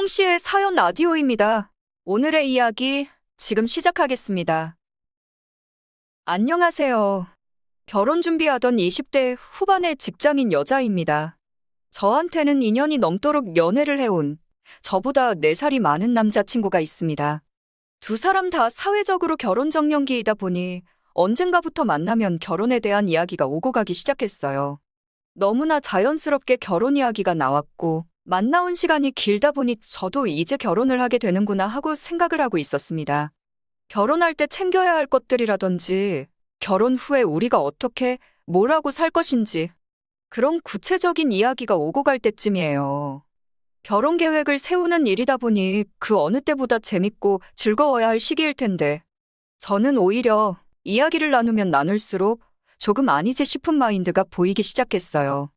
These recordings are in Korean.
홍씨의 사연 라디오입니다. 오늘의 이야기 지금 시작하겠습니다. 안녕하세요. 결혼 준비하던 20대 후반의 직장인 여자입니다. 저한테는 2년이 넘도록 연애를 해온 저보다 4살이 많은 남자친구가 있습니다. 두 사람 다 사회적으로 결혼 정년기이다 보니 언젠가부터 만나면 결혼에 대한 이야기가 오고 가기 시작했어요. 너무나 자연스럽게 결혼 이야기가 나왔고 만나온 시간이 길다 보니 저도 이제 결혼을 하게 되는구나 하고 생각을 하고 있었습니다. 결혼할 때 챙겨야 할 것들이라든지 결혼 후에 우리가 어떻게 뭐라고 살 것인지 그런 구체적인 이야기가 오고 갈 때쯤이에요. 결혼 계획을 세우는 일이다 보니 그 어느 때보다 재밌고 즐거워야 할 시기일 텐데 저는 오히려 이야기를 나누면 나눌수록 조금 아니지 싶은 마인드가 보이기 시작했어요.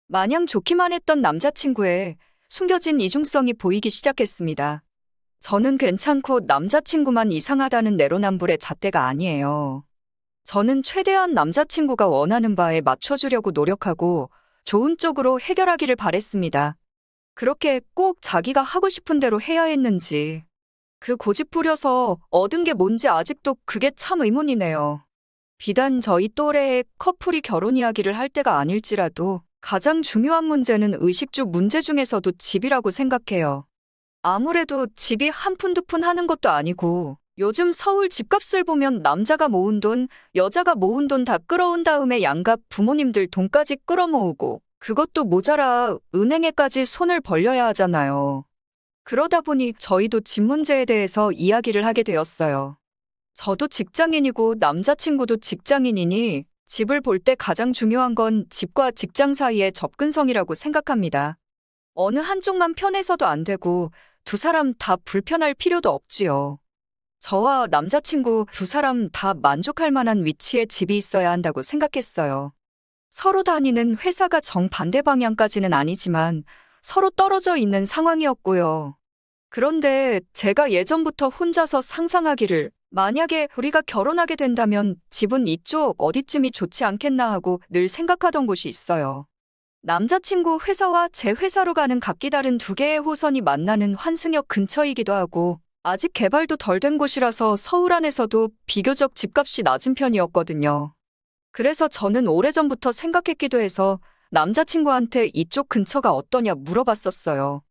마냥 좋기만 했던 남자친구의 숨겨진 이중성이 보이기 시작했습니다. 저는 괜찮고 남자친구만 이상하다는 내로남불의 잣대가 아니에요. 저는 최대한 남자친구가 원하는 바에 맞춰주려고 노력하고 좋은 쪽으로 해결하기를 바랬습니다. 그렇게 꼭 자기가 하고 싶은 대로 해야 했는지 그 고집 부려서 얻은 게 뭔지 아직도 그게 참 의문이네요. 비단 저희 또래의 커플이 결혼 이야기를 할 때가 아닐지라도 가장 중요한 문제는 의식주 문제 중에서도 집이라고 생각해요. 아무래도 집이 한 푼 두 푼 하는 것도 아니고 요즘 서울 집값을 보면 남자가 모은 돈, 여자가 모은 돈 다 끌어온 다음에 양가 부모님들 돈까지 끌어모으고 그것도 모자라 은행에까지 손을 벌려야 하잖아요. 그러다 보니 저희도 집 문제에 대해서 이야기를 하게 되었어요. 저도 직장인이고 남자친구도 직장인이니 집을 볼 때 가장 중요한 건 집과 직장 사이의 접근성이라고 생각합니다. 어느 한쪽만 편해서도 안 되고 두 사람 다 불편할 필요도 없지요. 저와 남자친구 두 사람 다 만족할 만한 위치에 집이 있어야 한다고 생각했어요. 서로 다니는 회사가 정반대 방향까지는 아니지만 서로 떨어져 있는 상황이었고요. 그런데 제가 예전부터 혼자서 상상하기를 만약에 우리가 결혼하게 된다면 집은 이쪽 어디쯤이 좋지 않겠나 하고 늘 생각하던 곳이 있어요. 남자친구 회사와 제 회사로 가는 각기 다른 두 개의 호선이 만나는 환승역 근처이기도 하고 아직 개발도 덜 된 곳이라서 서울 안에서도 비교적 집값이 낮은 편이었거든요. 그래서 저는 오래전부터 생각했기도 해서 남자친구한테 이쪽 근처가 어떠냐 물어봤었어요.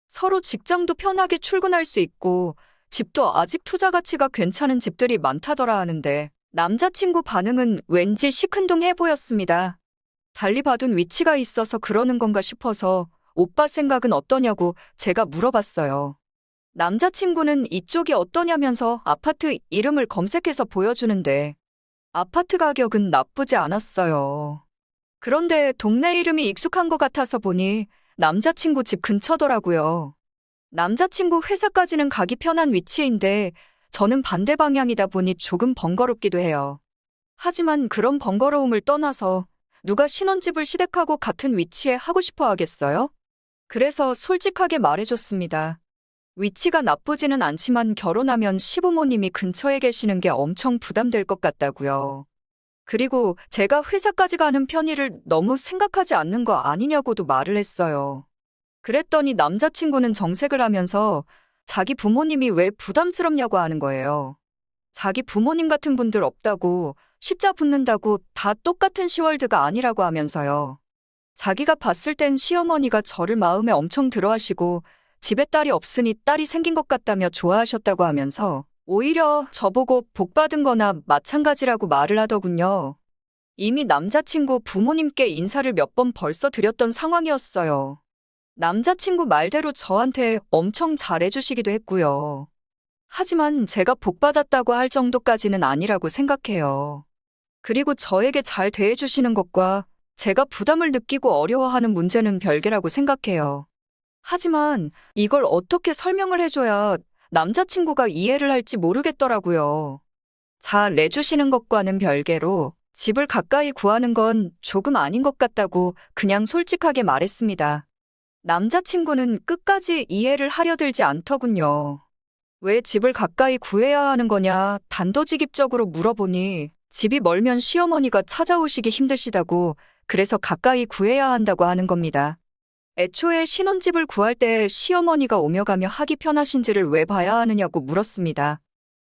서로 직장도 편하게 출근할 수 있고 집도 아직 투자 가치가 괜찮은 집들이 많다더라 하는데 남자친구 반응은 왠지 시큰둥해 보였습니다. 달리 봐둔 위치가 있어서 그러는 건가 싶어서 오빠 생각은 어떠냐고 제가 물어봤어요. 남자친구는 이쪽이 어떠냐면서 아파트 이름을 검색해서 보여주는데 아파트 가격은 나쁘지 않았어요. 그런데 동네 이름이 익숙한 것 같아서 보니 남자친구 집 근처더라고요. 남자친구 회사까지는 가기 편한 위치인데 저는 반대 방향이다 보니 조금 번거롭기도 해요. 하지만 그런 번거로움을 떠나서 누가 신혼집을 시댁하고 같은 위치에 하고 싶어 하겠어요? 그래서 솔직하게 말해줬습니다. 위치가 나쁘지는 않지만 결혼하면 시부모님이 근처에 계시는 게 엄청 부담될 것 같다고요. 그리고 제가 회사까지 가는 편의를 너무 생각하지 않는 거 아니냐고도 말을 했어요. 그랬더니 남자친구는 정색을 하면서 자기 부모님이 왜 부담스럽냐고 하는 거예요. 자기 부모님 같은 분들 없다고, 시자 붙는다고 다 똑같은 시월드가 아니라고 하면서요. 자기가 봤을 땐 시어머니가 저를 마음에 엄청 들어하시고 집에 딸이 없으니 딸이 생긴 것 같다며 좋아하셨다고 하면서 오히려 저보고 복 받은 거나 마찬가지라고 말을 하더군요. 이미 남자친구 부모님께 인사를 몇 번 벌써 드렸던 상황이었어요. 남자친구 말대로 저한테 엄청 잘해주시기도 했고요. 하지만 제가 복 받았다고 할 정도까지는 아니라고 생각해요. 그리고 저에게 잘 대해주시는 것과 제가 부담을 느끼고 어려워하는 문제는 별개라고 생각해요. 하지만 이걸 어떻게 설명을 해줘야 남자친구가 이해를 할지 모르겠더라고요. 잘 내주시는 것과는 별개로 집을 가까이 구하는 건 조금 아닌 것 같다고 그냥 솔직하게 말했습니다. 남자친구는 끝까지 이해를 하려 들지 않더군요. 왜 집을 가까이 구해야 하는 거냐 단도직입적으로 물어보니 집이 멀면 시어머니가 찾아오시기 힘드시다고 그래서 가까이 구해야 한다고 하는 겁니다. 애초에 신혼집을 구할 때 시어머니가 오며 가며 하기 편하신지를 왜 봐야 하느냐고 물었습니다.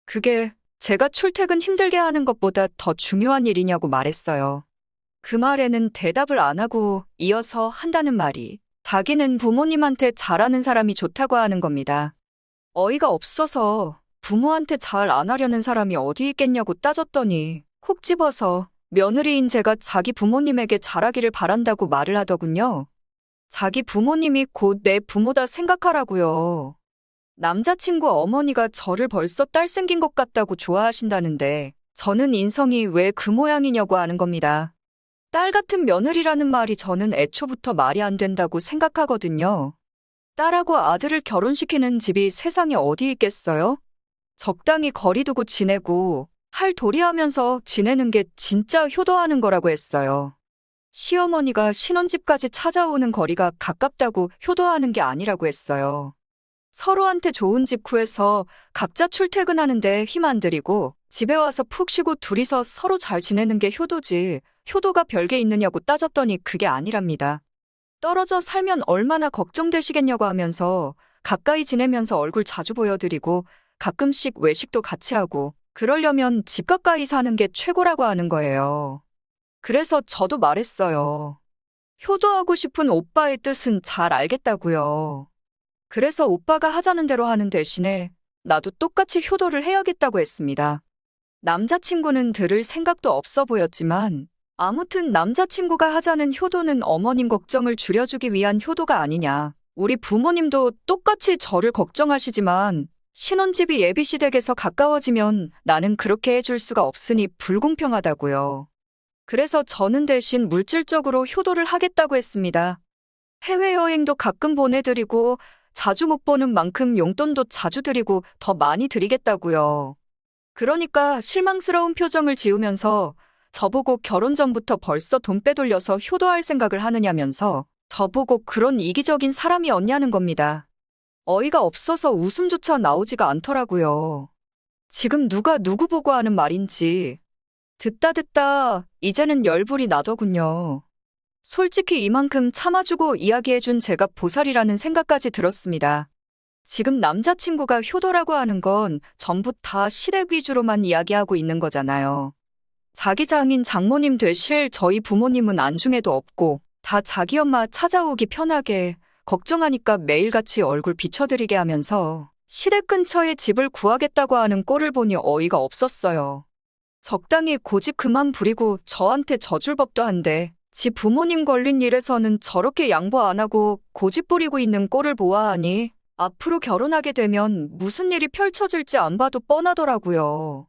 그게 제가 출퇴근 힘들게 하는 것보다 더 중요한 일이냐고 말했어요. 그 말에는 대답을 안 하고 이어서 한다는 말이 자기는 부모님한테 잘하는 사람이 좋다고 하는 겁니다. 어이가 없어서 부모한테 잘 안 하려는 사람이 어디 있겠냐고 따졌더니 콕 집어서 며느리인 제가 자기 부모님에게 잘하기를 바란다고 말을 하더군요. 자기 부모님이 곧 내 부모다 생각하라고요. 남자친구 어머니가 저를 벌써 딸 생긴 것 같다고 좋아하신다는데 저는 인성이 왜 그 모양이냐고 하는 겁니다. 딸 같은 며느리라는 말이 저는 애초부터 말이 안 된다고 생각하거든요. 딸하고 아들을 결혼시키는 집이 세상에 어디 있겠어요? 적당히 거리 두고 지내고 할 도리하면서 지내는 게 진짜 효도하는 거라고 했어요. 시어머니가 신혼집까지 찾아오는 거리가 가깝다고 효도하는 게 아니라고 했어요. 서로한테 좋은 집 구해서 각자 출퇴근하는데 힘 안 들이고 집에 와서 푹 쉬고 둘이서 서로 잘 지내는 게 효도지, 효도가 별게 있느냐고 따졌더니 그게 아니랍니다. 떨어져 살면 얼마나 걱정되시겠냐고 하면서 가까이 지내면서 얼굴 자주 보여드리고 가끔씩 외식도 같이 하고 그러려면 집 가까이 사는 게 최고라고 하는 거예요. 그래서 저도 말했어요. 효도하고 싶은 오빠의 뜻은 잘 알겠다고요. 그래서 오빠가 하자는 대로 하는 대신에 나도 똑같이 효도를 해야겠다고 했습니다. 남자친구는 들을 생각도 없어 보였지만 아무튼 남자친구가 하자는 효도는 어머님 걱정을 줄여주기 위한 효도가 아니냐. 우리 부모님도 똑같이 저를 걱정하시지만 신혼집이 예비시댁에서 가까워지면 나는 그렇게 해줄 수가 없으니 불공평하다고요. 그래서 저는 대신 물질적으로 효도를 하겠다고 했습니다. 해외여행도 가끔 보내드리고 자주 못 보는 만큼 용돈도 자주 드리고 더 많이 드리겠다고요. 그러니까 실망스러운 표정을 지으면서 저보고 결혼 전부터 벌써 돈 빼돌려서 효도할 생각을 하느냐면서 저보고 그런 이기적인 사람이었냐는 겁니다. 어이가 없어서 웃음조차 나오지가 않더라고요. 지금 누가 누구 보고 하는 말인지 듣다 이제는 열불이 나더군요. 솔직히 이만큼 참아주고 이야기해준 제가 보살이라는 생각까지 들었습니다. 지금 남자친구가 효도라고 하는 건 전부 다 시댁 위주로만 이야기하고 있는 거잖아요. 자기 장인 장모님 되실 저희 부모님은 안중에도 없고 다 자기 엄마 찾아오기 편하게 걱정하니까 매일같이 얼굴 비춰드리게 하면서 시댁 근처에 집을 구하겠다고 하는 꼴을 보니 어이가 없었어요. 적당히 고집 그만 부리고 저한테 져줄 법도 한데 지 부모님 걸린 일에서는 저렇게 양보 안 하고 고집 부리고 있는 꼴을 보아하니 앞으로 결혼하게 되면 무슨 일이 펼쳐질지 안 봐도 뻔하더라고요.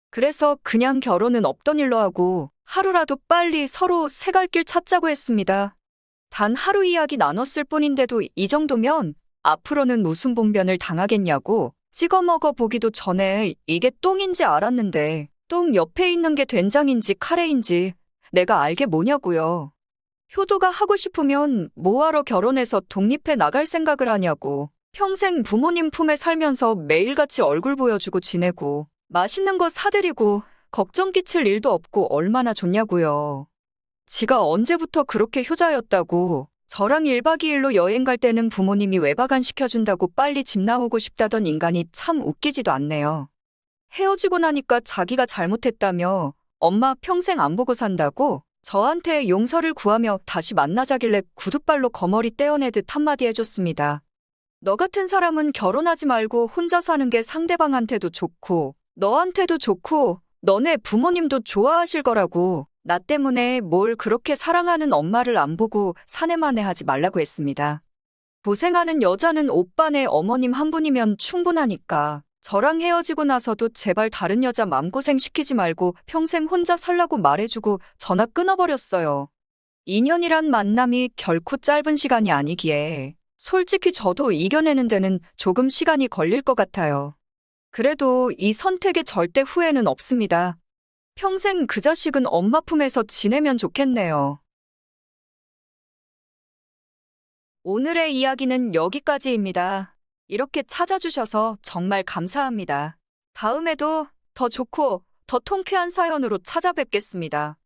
그래서 그냥 결혼은 없던 일로 하고 하루라도 빨리 서로 새 갈 길 찾자고 했습니다. 단 하루 이야기 나눴을 뿐인데도 이 정도면 앞으로는 무슨 봉변을 당하겠냐고 찍어 먹어 보기도 전에 이게 똥인지 알았는데 똥 옆에 있는 게 된장인지 카레인지 내가 알게 뭐냐고요. 효도가 하고 싶으면 뭐하러 결혼해서 독립해 나갈 생각을 하냐고. 평생 부모님 품에 살면서 매일같이 얼굴 보여주고 지내고 맛있는 거 사드리고 걱정 끼칠 일도 없고 얼마나 좋냐고요. 지가 언제부터 그렇게 효자였다고 저랑 1박 2일로 여행 갈 때는 부모님이 외박 안 시켜준다고 빨리 집 나오고 싶다던 인간이 참 웃기지도 않네요. 헤어지고 나니까 자기가 잘못했다며 엄마 평생 안 보고 산다고 저한테 용서를 구하며 다시 만나자길래 구둣발로 거머리 떼어내듯 한마디 해줬습니다. 너 같은 사람은 결혼하지 말고 혼자 사는 게 상대방한테도 좋고 너한테도 좋고 너네 부모님도 좋아하실 거라고 나 때문에 뭘 그렇게 사랑하는 엄마를 안 보고 사내만에 하지 말라고 했습니다. 고생하는 여자는 오빠네 어머님 한 분이면 충분하니까 저랑 헤어지고 나서도 제발 다른 여자 맘고생 시키지 말고 평생 혼자 살라고 말해주고 전화 끊어버렸어요. 인연이란 만남이 결코 짧은 시간이 아니기에 솔직히 저도 이겨내는 데는 조금 시간이 걸릴 것 같아요. 그래도 이 선택에 절대 후회는 없습니다. 평생 그 자식은 엄마 품에서 지내면 좋겠네요. 오늘의 이야기는 여기까지입니다. 이렇게 찾아주셔서 정말 감사합니다. 다음에도 더 좋고 더 통쾌한 사연으로 찾아뵙겠습니다.